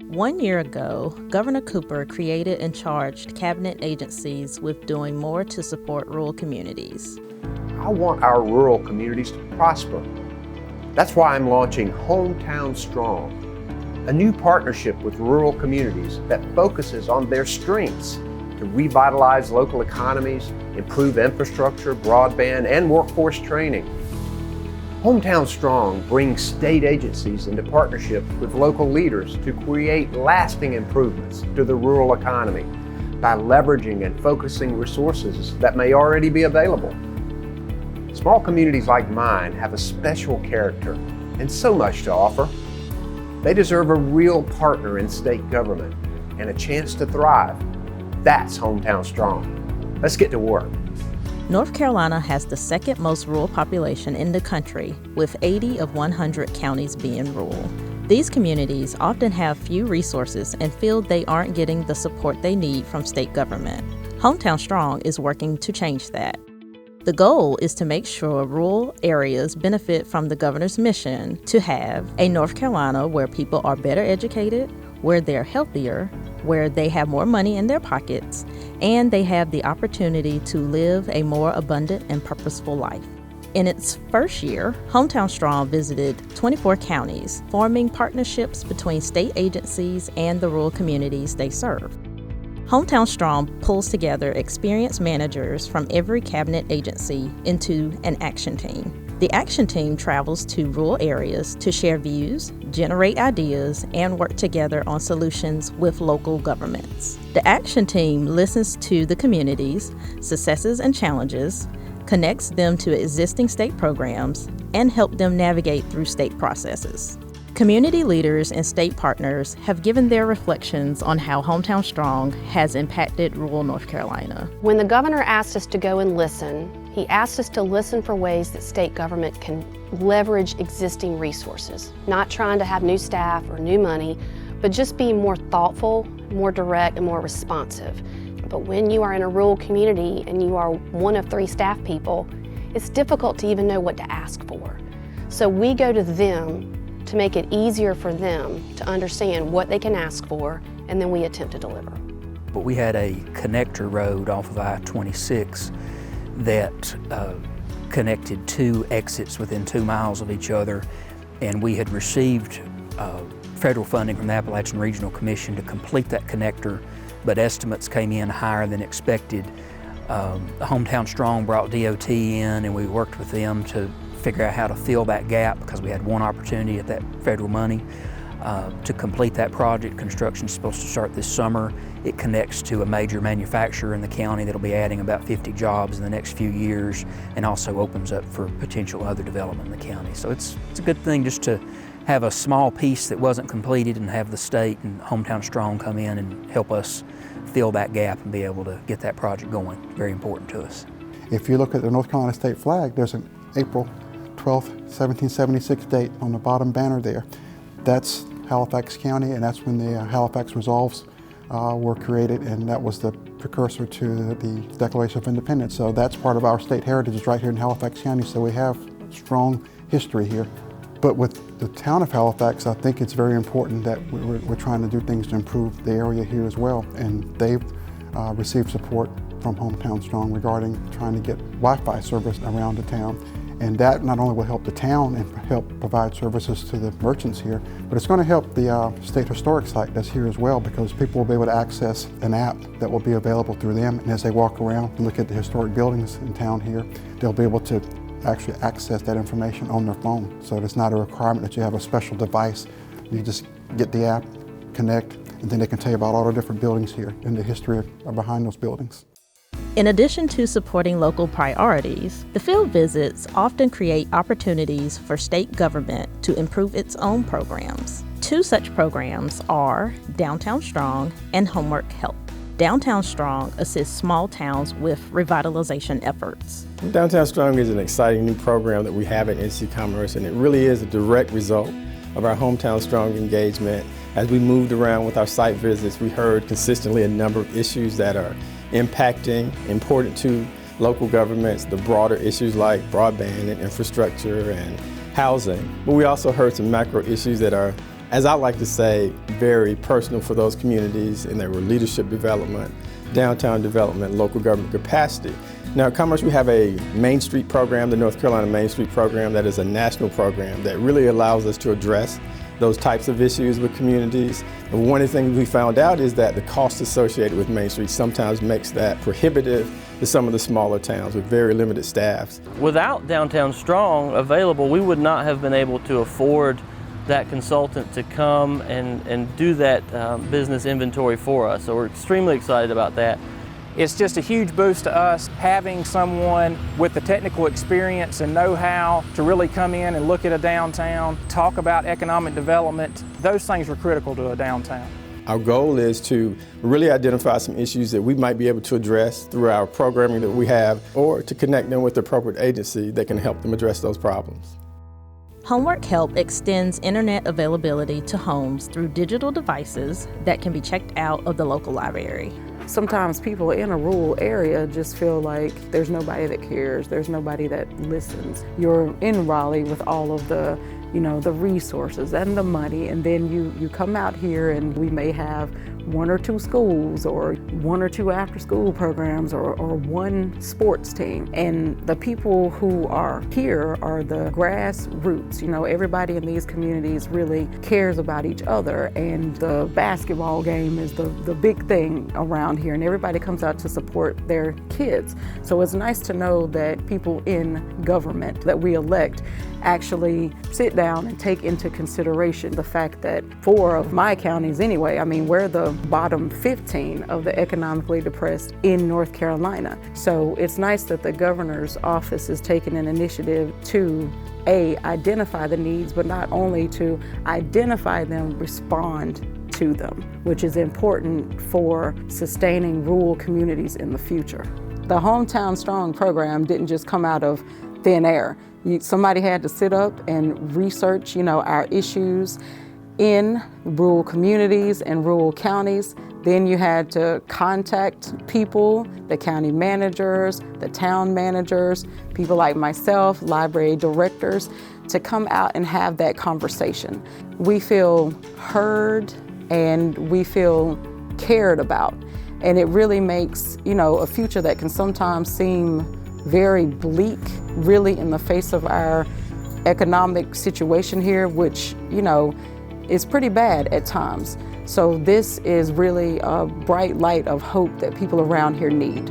1 year ago, Governor Cooper created and charged cabinet agencies with doing more to support rural communities. I want our rural communities to prosper. That's why I'm launching Hometown Strong, a new partnership with rural communities that focuses on their strengths to revitalize local economies, improve infrastructure, broadband, and workforce training. Hometown Strong brings state agencies into partnership with local leaders to create lasting improvements to the rural economy by leveraging and focusing resources that may already be available. Small communities like mine have a special character and so much to offer. They deserve a real partner in state government and a chance to thrive. That's Hometown Strong. Let's get to work. North Carolina has the second most rural population in the country, with 80 of 100 counties being rural. These communities often have few resources and feel they aren't getting the support they need from state government. Hometown Strong is working to change that. The goal is to make sure rural areas benefit from the governor's mission to have a North Carolina where people are better educated, where they're healthier, where they have more money in their pockets, and they have the opportunity to live a more abundant and purposeful life. In its first year, Hometown Strong visited 24 counties, forming partnerships between state agencies and the rural communities they serve. Hometown Strong pulls together experienced managers from every cabinet agency into an action team. The action team travels to rural areas to share views, generate ideas, and work together on solutions with local governments. The action team listens to the communities' successes and challenges, connects them to existing state programs, and help them navigate through state processes. Community leaders and state partners have given their reflections on how Hometown Strong has impacted rural North Carolina. When the governor asked us to go and listen, he asked us to listen for ways that state government can leverage existing resources, not trying to have new staff or new money, but just being more thoughtful, more direct, and more responsive. But when you are in a rural community and you are one of 3 staff people, it's difficult to even know what to ask for. So we go to them to make it easier for them to understand what they can ask for, and then we attempt to deliver. But we had a connector road off of I-26 that connected 2 exits within 2 miles of each other, and we had received federal funding from the Appalachian Regional Commission to complete that connector, but estimates came in higher than expected. Hometown Strong brought DOT in, and we worked with them to figure out how to fill that gap because we had one opportunity at that federal money to complete that project. Construction is supposed to start this summer. It connects to a major manufacturer in the county that'll be adding about 50 jobs in the next few years, and also opens up for potential other development in the county. So it's a good thing just to have a small piece that wasn't completed and have the state and Hometown Strong come in and help us fill that gap and be able to get that project going. Very important to us. If you look at the North Carolina state flag, there's an April 12th, 1776 date on the bottom banner there. That's Halifax County, and that's when the Halifax Resolves were created, and that was the precursor to the Declaration of Independence. So that's part of our state heritage, is right here in Halifax County, so we have strong history here. But with the town of Halifax, I think it's very important that we're trying to do things to improve the area here as well, and they've received support from Hometown Strong regarding trying to get Wi-Fi service around the town. And that not only will help the town and help provide services to the merchants here, but it's going to help the state historic site that's here as well, because people will be able to access an app that will be available through them. And as they walk around and look at the historic buildings in town here, they'll be able to actually access that information on their phone. So it's not a requirement that you have a special device. You just get the app, connect, and then they can tell you about all the different buildings here and the history behind those buildings. In addition to supporting local priorities, the field visits often create opportunities for state government to improve its own programs. 2 such programs are Downtown Strong and Homework Help. Downtown Strong assists small towns with revitalization efforts. Downtown Strong is an exciting new program that we have at NC Commerce, and it really is a direct result of our Hometown Strong engagement. As we moved around with our site visits, we heard consistently a number of issues that are impacting, important to local governments, the broader issues like broadband and infrastructure and housing. But we also heard some macro issues that are as I like to say, very personal for those communities, and they were leadership development, downtown development, local government capacity. Now at Commerce we have a Main Street program, the North Carolina Main Street program, that is a national program that really allows us to address those types of issues with communities. And one of the things we found out is that the cost associated with Main Street sometimes makes that prohibitive to some of the smaller towns with very limited staffs. Without Downtown Strong available, we would not have been able to afford that consultant to come and do that business inventory for us. So we're extremely excited about that. It's just a huge boost to us having someone with the technical experience and know-how to really come in and look at a downtown, talk about economic development. Those things are critical to a downtown. Our goal is to really identify some issues that we might be able to address through our programming that we have, or to connect them with the appropriate agency that can help them address those problems. Homework Help extends internet availability to homes through digital devices that can be checked out of the local library. Sometimes people in a rural area just feel like there's nobody that cares, there's nobody that listens. You're in Raleigh with all of the, the resources and the money, and then you come out here and we may have 1 or 2 schools or 1 or 2 after-school programs or 1 sports team. And the people who are here are the grassroots. Everybody in these communities really cares about each other, and the basketball game is the big thing around here, and everybody comes out to support their kids. So it's nice to know that people in government that we elect actually sit down and take into consideration the fact that 4 of my counties anyway, we're the bottom 15 of the economically depressed in North Carolina. So it's nice that the governor's office is taking an initiative to identify the needs, but not only to identify them, respond to them, which is important for sustaining rural communities in the future. The Hometown Strong program didn't just come out of thin air. Somebody had to sit up and research, our issues in rural communities and rural counties. Then you had to contact people, the county managers, the town managers, people like myself, library directors, to come out and have that conversation. We feel heard and we feel cared about. And it really makes, a future that can sometimes seem very bleak, really in the face of our economic situation here, which, is pretty bad at times. So this is really a bright light of hope that people around here need.